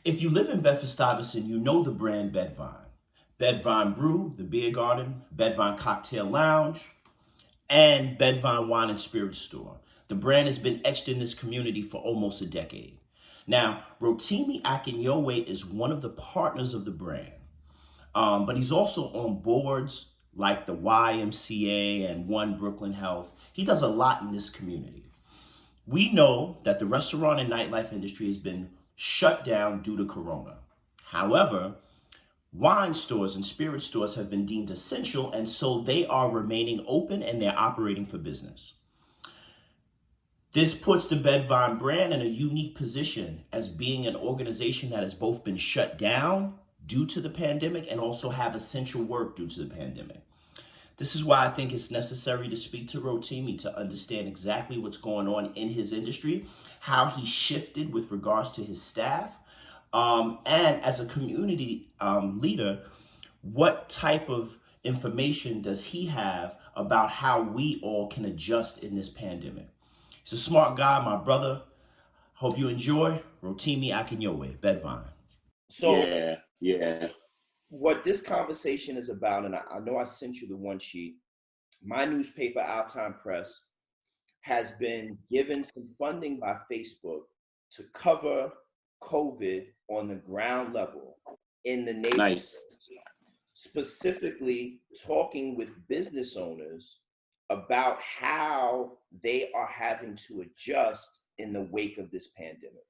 If you live in Bedford Stuyvesant, you know the brand Bed Vyne. Bed Vyne Brew, the beer garden, Bed Vyne Cocktail Lounge, and Bed Vyne Wine and Spirit Store. The brand has been etched in this community for almost a decade. Now, Rotimi Akinnuoye is one of the partners of the brand, but he's also on boards like the YMCA and One Brooklyn Health. He does a lot in this community. We know that the restaurant and nightlife industry has been shut down due to corona. However, wine stores and spirit stores have been deemed essential, and so they are remaining open and they're operating for business. This puts the Bed Vyne brand in a unique position as being an organization that has both been shut down due to the pandemic and also have essential work due to the pandemic. This is why I think it's necessary to speak to Rotimi to understand exactly what's going on in his industry, how he shifted with regards to his staff, and as a community leader, what type of information does he have about how we all can adjust in this pandemic? He's a smart guy, my brother. Hope you enjoy. Rotimi Akinnuoye, Bed Vyne. So Yeah, yeah. what this conversation is about, and I know I sent you the one sheet, my newspaper, Our Time Press, has been given some funding by Facebook to cover COVID on the ground level in the neighborhood, Nice. specifically talking with business owners about how they are having to adjust in the wake of this pandemic.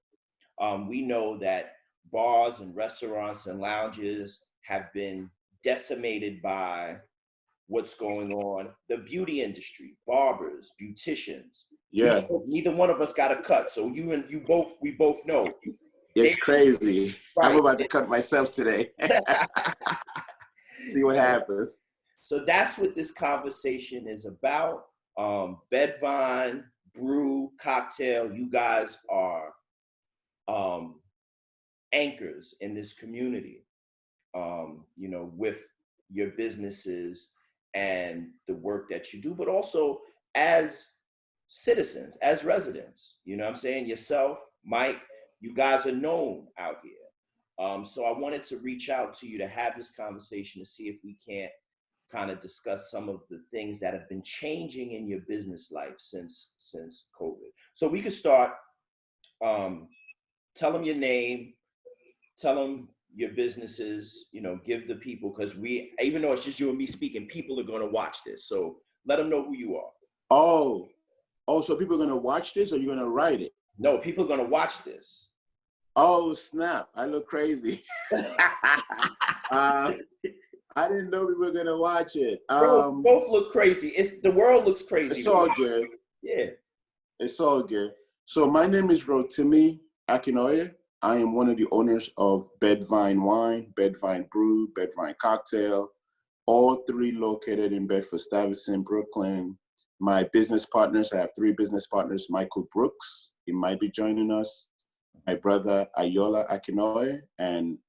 We know that bars and restaurants and lounges have been decimated by what's going on. The beauty industry, barbers, beauticians. Yeah, Neither one of us got a cut, so we both know. it's crazy. I'm Right. about to cut myself today. See what happens. So that's what this conversation is about. Bed Vyne, Brew, Cocktail, you guys are anchors in this community, with your businesses and the work that you do, but also as citizens, as residents. You know what I'm saying? Yourself, Mike, you guys are known out here. So I wanted to reach out to you to have this conversation to see if we can't kind of discuss some of the things that have been changing in your business life since COVID. So we could start. Tell them your name, tell them your businesses, give the people, because even though it's just you and me speaking, people are going to watch this. So let them know who you are. Oh, so people are going to watch this, or you're going to write it? No, people are going to watch this. Oh, snap. I look crazy. I didn't know we were going to watch it. Both look crazy. The world looks crazy. It's all good. Yeah. It's all good. So my name is Rotimi Akinnuoye. I am one of the owners of Bed Vyne Wine, Bed Vyne Brew, Bed Vyne Cocktail, all three located in Bedford Stuyvesant, Brooklyn. My business partners, I have three business partners: Michael Brooks, he might be joining us, my brother Ayola Akinnuoye, and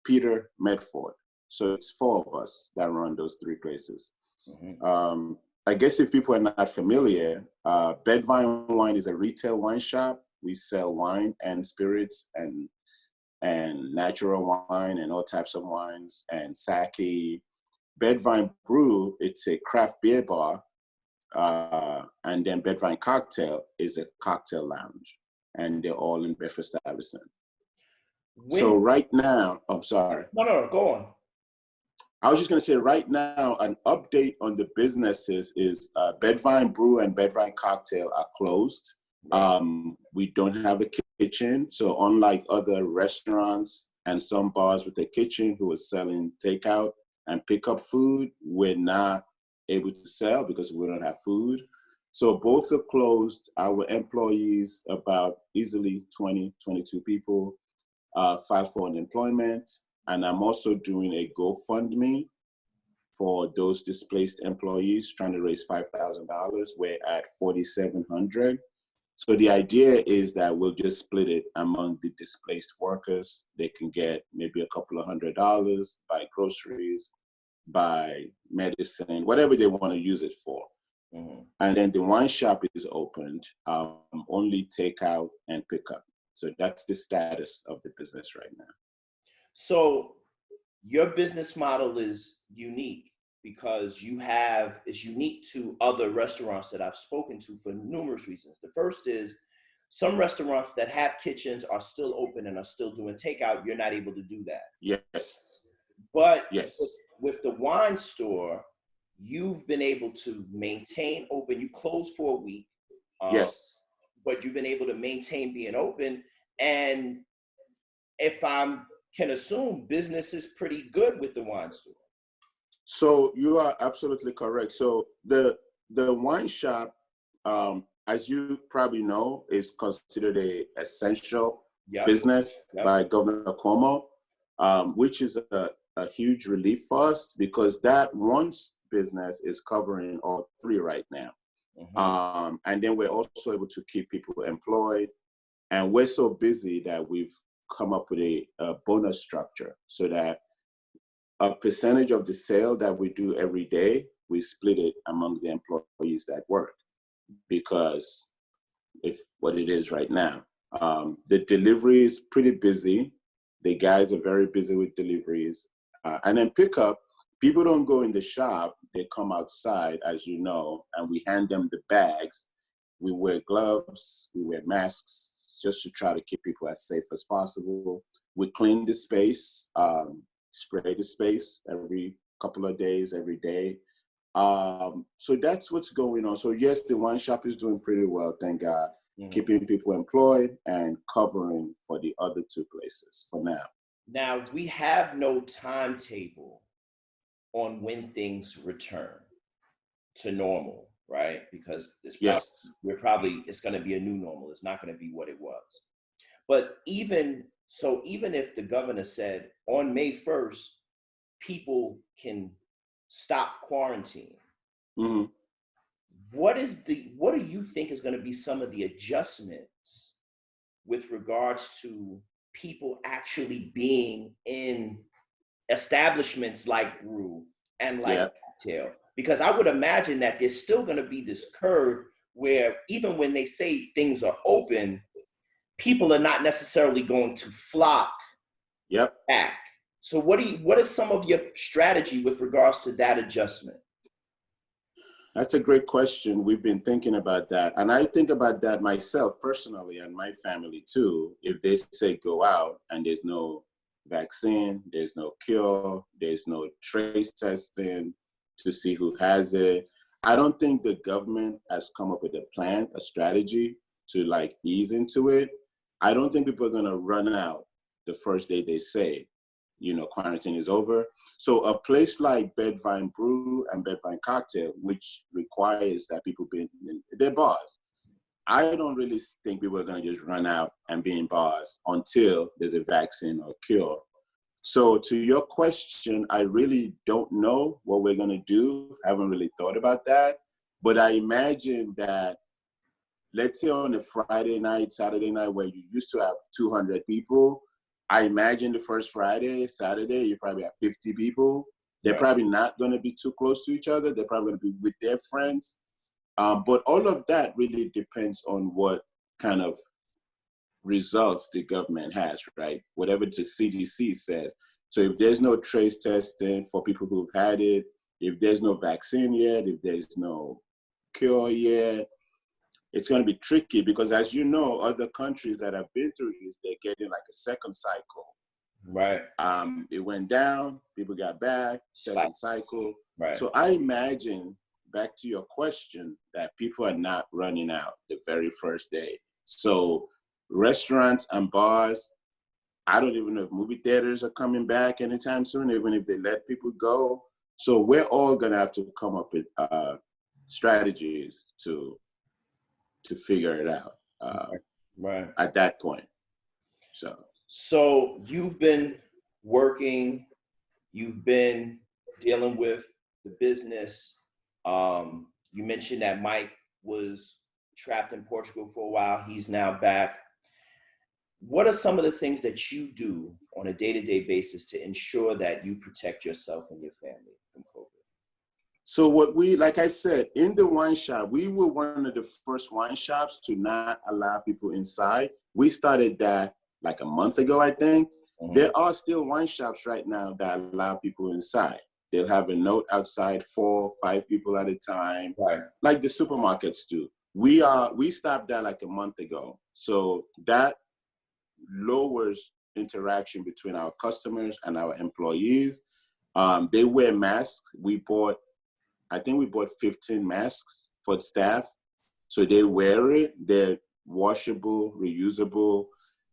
Peter Medford. So it's four of us that run those three places. Mm-hmm. I guess if people are not familiar, Bed Vyne Wine is a retail wine shop. We sell wine and spirits and natural wine and all types of wines and sake. Bed Vyne Brew, it's a craft beer bar. And then Bed Vyne Cocktail is a cocktail lounge. And they're all in Bedford Stuyvesant. So right now, I'm sorry. No, go on. I was just going to say right now, an update on the businesses is Bed Vyne Brew and Bed Vyne Cocktail are closed. We don't have a kitchen. So unlike other restaurants and some bars with a kitchen who are selling takeout and pickup food, we're not able to sell because we don't have food. So both are closed. Our employees, about easily 20, 22 people, filed for unemployment. And I'm also doing a GoFundMe for those displaced employees, trying to raise $5,000. We're at $4,700. So the idea is that we'll just split it among the displaced workers. They can get maybe a couple of $100, buy groceries, buy medicine, whatever they want to use it for. Mm-hmm. And then the wine shop is opened, only takeout and pickup. So that's the status of the business right now. So your business model is unique because it's unique to other restaurants that I've spoken to for numerous reasons. The first is some restaurants that have kitchens are still open and are still doing takeout. You're not able to do that. Yes. But Yes. with the wine store, you've been able to maintain open. You closed for a week. Yes. But you've been able to maintain being open. And if I can assume, business is pretty good with the wine store. So you are absolutely correct. So the wine shop, as you probably know, is considered a essential business by Governor Cuomo, which is a huge relief for us because that one business is covering all three right now. Mm-hmm. And then we're also able to keep people employed. And we're so busy that we've come up with a bonus structure so that a percentage of the sale that we do every day, we split it among the employees that work. Because if what it is right now, the delivery is pretty busy. The guys are very busy with deliveries. And then pickup, people don't go in the shop, they come outside, as you know, and we hand them the bags. We wear gloves, we wear masks, just to try to keep people as safe as possible. We clean the space, spray the space every couple of days, every day. So that's what's going on. So yes, the wine shop is doing pretty well, thank God, keeping people employed and covering for the other two places for now. Now, we have no timetable on when things return to normal, right? Because it's going to be a new normal. It's not going to be what it was. But even if the governor said on May 1st, people can stop quarantine, what do you think is going to be some of the adjustments with regards to people actually being in establishments like Brew and like Cocktail? Because I would imagine that there's still going to be this curve where even when they say things are open, people are not necessarily going to flock back. So what is some of your strategy with regards to that adjustment? That's a great question. We've been thinking about that. And I think about that myself personally and my family too. If they say go out and there's no vaccine, there's no cure, there's no trace testing to see who has it. I don't think the government has come up with a plan, a strategy to like ease into it. I don't think people are going to run out the first day they say, quarantine is over. So a place like Bed Vyne Brew and Bed Vyne Cocktail, which requires that people be in their bars, I don't really think people are going to just run out and be in bars until there's a vaccine or cure. So to your question, I really don't know what we're going to do. I haven't really thought about that. But I imagine that, let's say on a Friday night, Saturday night, where you used to have 200 people, I imagine the first Friday, Saturday, you probably have 50 people. They're probably not going to be too close to each other. They're probably going to be with their friends. But all of that really depends on what kind of results the government has, right? Whatever the CDC says. So if there's no trace testing for people who've had it, if there's no vaccine yet, if there's no cure yet, it's going to be tricky because, as you know, other countries that have been through this, they're getting like a second cycle. Right. It went down, people got back, second cycle. Right. So I imagine, back to your question, that people are not running out the very first day. So restaurants and bars, I don't even know if movie theaters are coming back anytime soon, even if they let people go. So we're all going to have to come up with strategies to figure it out at that point. So you've been working, you've been dealing with the business. You mentioned that Mike was trapped in Portugal for a while. He's now back. What are some of the things that you do on a day-to-day basis to ensure that you protect yourself and your family from COVID? So like I said, in the wine shop, we were one of the first wine shops to not allow people inside We started that like a month ago, I think. Mhm. There are still wine shops right now that allow people inside. They'll have a note outside, 4, 5 people at a time, Right. like the supermarkets do. We stopped that like a month ago. So that lowers interaction between our customers and our employees. They wear masks. I think we bought 15 masks for the staff. So they wear it. They're washable, reusable.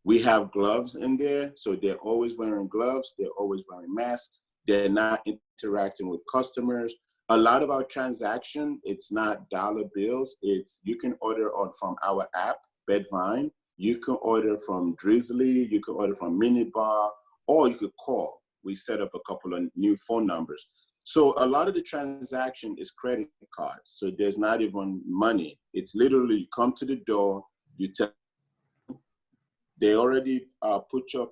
We have gloves in there. So they're always wearing gloves. They're always wearing masks. They're not interacting with customers. A lot of our transaction, it's not dollar bills. It's you can order from our app, Bed Vyne. You can order from Drizzly. You can order from Minibar, or you could call. We set up a couple of new phone numbers. So a lot of the transaction is credit cards. So there's not even money. It's literally you come to the door, you tell, they already put your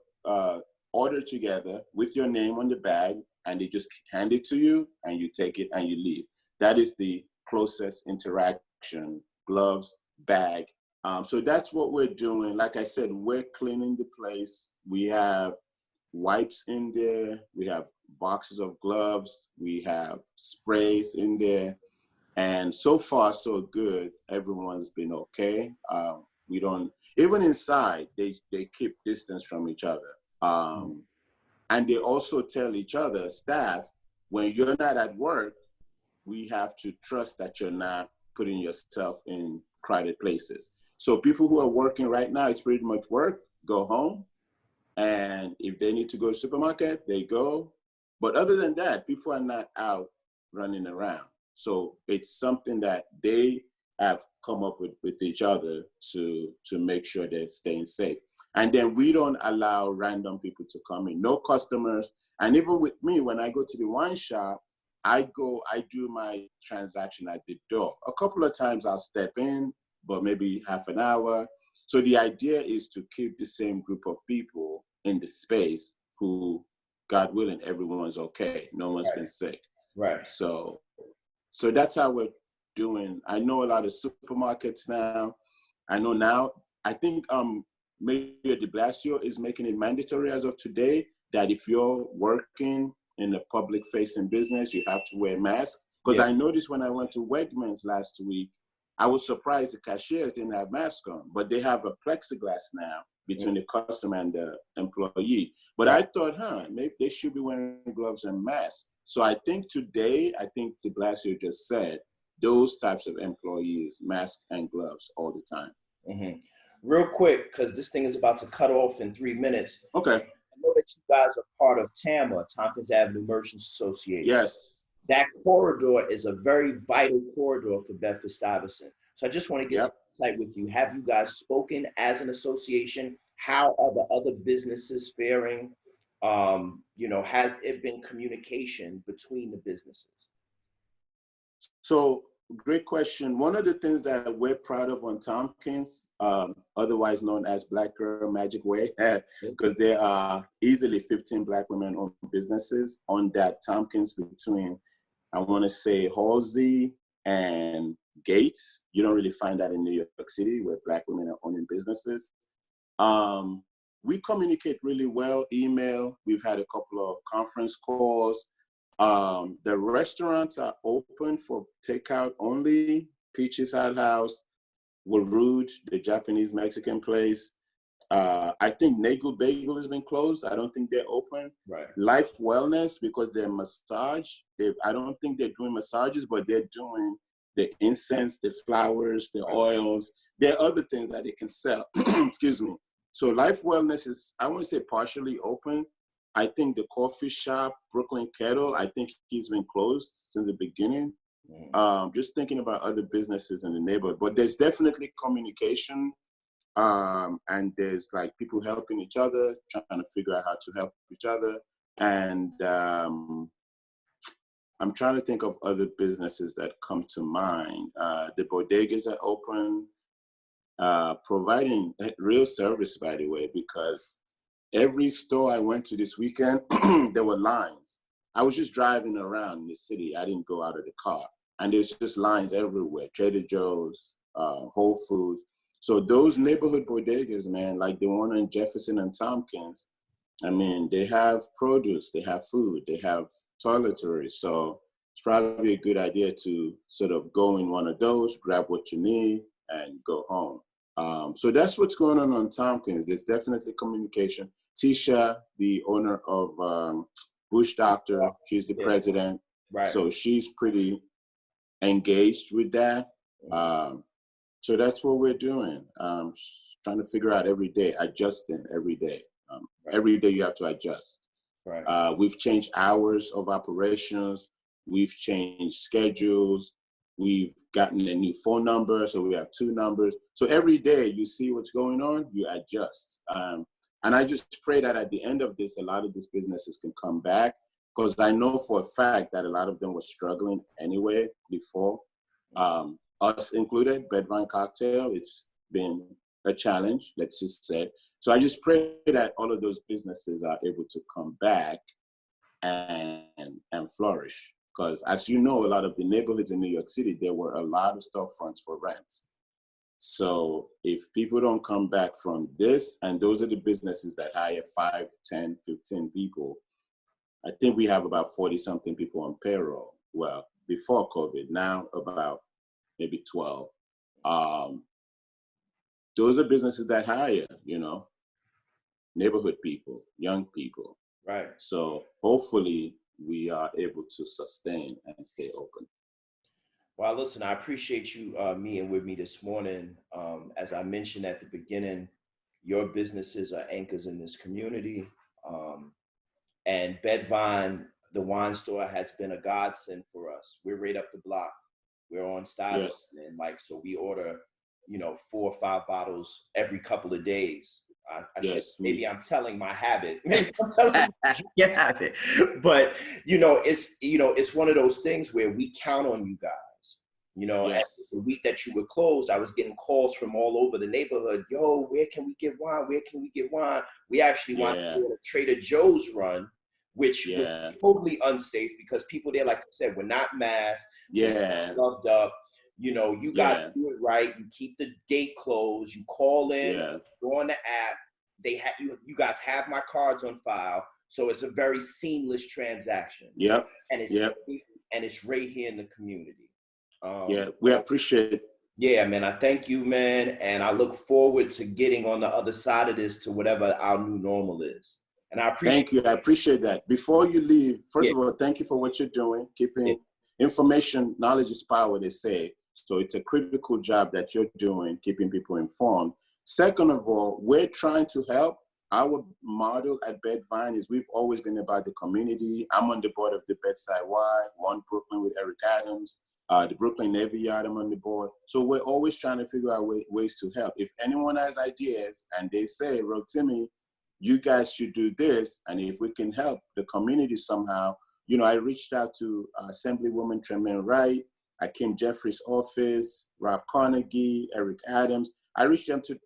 order together with your name on the bag, and they just hand it to you, and you take it and you leave. That is the closest interaction, gloves, bag. So that's what we're doing. Like I said, we're cleaning the place. We have wipes in there. We have boxes of gloves. We have sprays in there. And so far, so good. Everyone's been okay. We don't, even inside, they keep distance from each other. And they also tell each other, staff, when you're not at work, we have to trust that you're not putting yourself in crowded places. So people who are working right now, it's pretty much work, go home. And if they need to go to the supermarket, they go. But other than that, people are not out running around. So it's something that they have come up with each other to make sure they're staying safe. And then we don't allow random people to come in, no customers. And even with me, when I go to the wine shop, I do my transaction at the door. A couple of times I'll step in, but maybe half an hour. So the idea is to keep the same group of people in the space who, God willing, everyone's okay. No one's been sick. Right. So that's how we're doing. I know a lot of supermarkets now. I think Mayor de Blasio is making it mandatory as of today that if you're working in a public-facing business, you have to wear a mask. Because I noticed when I went to Wegmans last week, I was surprised the cashiers didn't have masks on, but they have a plexiglass now between the customer and the employee. But I thought, maybe they should be wearing gloves and masks. So I think today, de Blasio just said, those types of employees, masks and gloves all the time. Mm-hmm. Real quick, because this thing is about to cut off in 3 minutes. Okay. I know that you guys are part of TAMA, Tompkins Avenue Merchants Association. Yes. That corridor is a very vital corridor for Bedford Stuyvesant. So I just want to get some insight with you. Have you guys spoken as an association? How are the other businesses faring? Has it been communication between the businesses? So great question. One of the things that we're proud of on Tompkins, otherwise known as Black Girl Magic Way, because there are easily 15 Black women-owned businesses on that Tompkins between, I want to say, Halsey and Gates. You don't really find that in New York City where Black women are owning businesses. We communicate really well, email. We've had a couple of conference calls. The restaurants are open for takeout only. Peaches Hot House, Waruj, the Japanese Mexican place. I think Nagel Bagel has been closed. I don't think they're open. Right. Life Wellness, because they're massage. I don't think they're doing massages, but they're doing the incense, the flowers, the oils. There are other things that they can sell. Excuse me. So Life Wellness is, I want to say, partially open. I think the coffee shop, Brooklyn Kettle, I think he's been closed since the beginning. Just thinking about other businesses in the neighborhood. But there's definitely communication. And there's like people helping each other, trying to figure out how to help each other. And I'm trying to think of other businesses that come to mind. The bodegas are open, providing real service, by the way, because every store I went to this weekend, there were lines. I was just driving around the city. I didn't go out of the car. And there's just lines everywhere, Trader Joe's, Whole Foods. So those neighborhood bodegas, man, like the one in Jefferson and Tompkins, I mean, they have produce, they have food, they have toiletries. So it's probably a good idea to sort of go in one of those, grab what you need, and go home. So that's what's going on Tompkins. There's definitely communication. Tisha, the owner of Bush Doctor, she's the president. Right. So she's pretty engaged with that. So that's what we're doing. Trying to figure out every day, adjusting every day. Every day you have to adjust. Right. We've changed hours of operations. We've changed schedules. We've gotten a new phone number, so we have 2 numbers. So every day you see what's going on, you adjust. And I just pray that at the end of this, a lot of these businesses can come back, because I know for a fact that a lot of them were struggling anyway before, us included. Bed Vyne Cocktail, it's been a challenge, let's just say. So I just pray that all of those businesses are able to come back and flourish. Because as you know, a lot of the neighborhoods in New York City, there were a lot of storefronts for rent. So if people don't come back from this, and those are the businesses that hire 5, 10, 15 people, I think we have about 40 something people on payroll. Well, before COVID, now about maybe 12. Those are businesses that hire, neighborhood people, young people. Right. So hopefully we are able to sustain and stay open. Well, listen, I appreciate you meeting with me this morning. As I mentioned at the beginning, your businesses are anchors in this community. And Bed Vyne, the wine store, has been a godsend for us. We're right up the block. We're on Stuyvesant. Yes. And so we order, 4 or 5 bottles every couple of days. Maybe I'm telling my habit. Maybe I'm telling your habit. But it's one of those things where we count on you guys. Yes. The week that you were closed, I was getting calls from all over the neighborhood. Yo, where can we get wine? Where can we get wine? We actually want to do a Trader Joe's run, which was totally unsafe because people there, like you said, were not masked. Yeah. Loved up. You got to do it right. You keep the gate closed. You call in, go on the app. They have you guys have my cards on file, so it's a very seamless transaction. Yep. And it's safe, and it's right here in the community. We appreciate it. Yeah, man. I thank you, man, and I look forward to getting on the other side of this to whatever our new normal is. And I appreciate. Thank you. I appreciate that. Before you leave, first of all, thank you for what you're doing. Keeping information, knowledge is power, they say. So it's a critical job that you're doing, keeping people informed. Second of all, we're trying to help. Our model at Bed Vyne is we've always been about the community. I'm on the board of the Bedside Y, One Brooklyn with Eric Adams, the Brooklyn Navy Yard, I'm on the board. So we're always trying to figure out ways to help. If anyone has ideas and they say, Rotimi, you guys should do this, and if we can help the community somehow, I reached out to Assemblywoman Tremaine Wright, Akim Jeffrey's office, Rob Carnegie, Eric Adams. I reached out to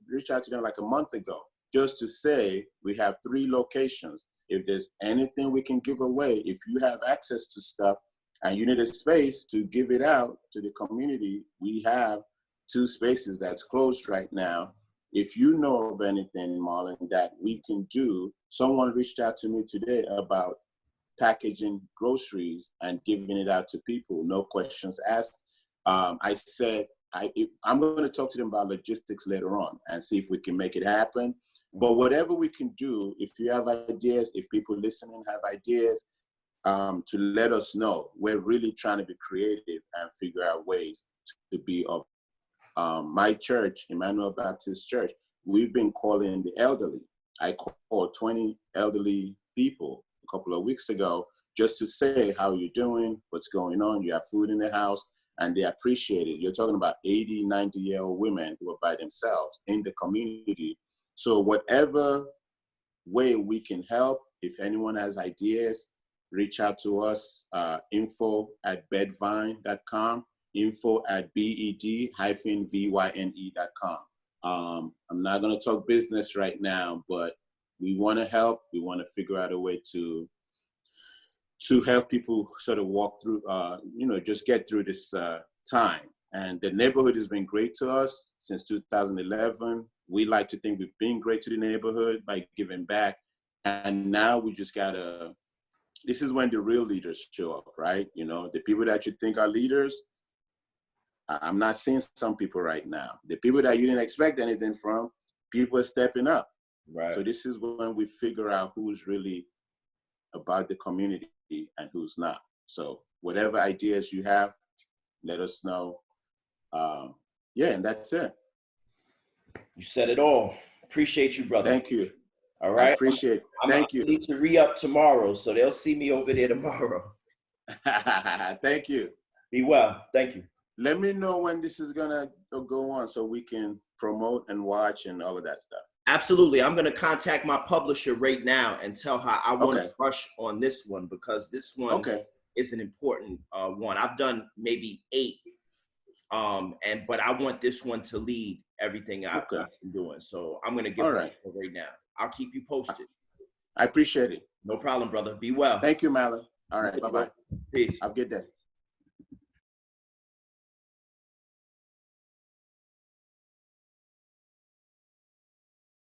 them like a month ago just to say we have 3 locations. If there's anything we can give away, if you have access to stuff and you need a space to give it out to the community, we have 2 spaces that's closed right now. If you know of anything, Marlon, that we can do, someone reached out to me today about packaging groceries and giving it out to people, no questions asked. I said, I'm going to talk to them about logistics later on and see if we can make it happen. But whatever we can do, if you have ideas, if people listening have ideas, to let us know. We're really trying to be creative and figure out ways to be of my church, Emmanuel Baptist Church. We've been calling the elderly. I called 20 elderly people a couple of weeks ago just to say how you're doing, what's going on, you have food in the house, and they appreciate it. You're talking about 80, 90-year-old women who are by themselves in the community. So whatever way we can help, if anyone has ideas, reach out to us, info@bedvyne.com, info@bed-vyne.com. I'm not going to talk business right now, but we want to help. We want to figure out a way to help people sort of walk through, just get through this time And the neighborhood has been great to us since 2011. We like to think we've been great to the neighborhood by giving back. And now we just gotta, this is when the real leaders show up, right? You know, the people that you think are leaders, I'm not seeing some people right now. The people that you didn't expect anything from, people are stepping up. Right. So this is when we figure out who's really about the community and who's not. So whatever ideas you have, let us know. Yeah, and that's it. You said it all. Appreciate you, brother. Thank you. All I right. appreciate it. Thank you. I need to re-up tomorrow, so they'll see me over there tomorrow. Thank you. Be well. Thank you. Let me know when this is gonna go on so we can promote and watch and all of that stuff. Absolutely. I'm going to contact my publisher right now and tell her I want to rush on this one, because this one is an important one. I've done maybe 8, but I want this one to lead everything I've been doing. So I'm going to give her right now. I'll keep you posted. I appreciate it. No problem, brother. Be well. Thank you, Malin. All right. Bye-bye. Peace. Have a good day.